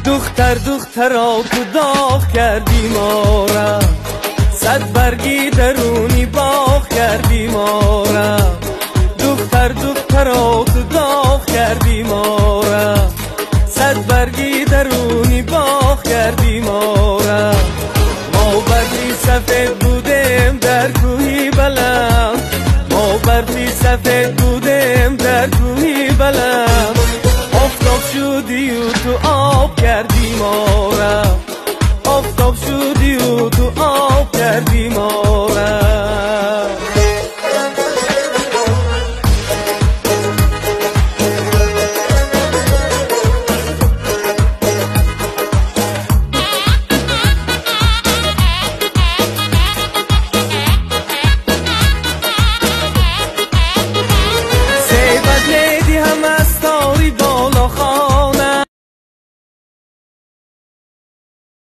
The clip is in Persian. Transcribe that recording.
دخترا تو داغ کردی ما را، صد برگی درونی باغ کردی ما را. دخترا تو داغ کردی ما را، صد برگی درونی باغ کردی ما را. ما برفی سفید بودیم در کوهی بلند، ما برفی سفید بودیم در کوهی بلند. آفتاب شدی و تو آب کردی ما را، آفتاب شدی و تو آب کردی ما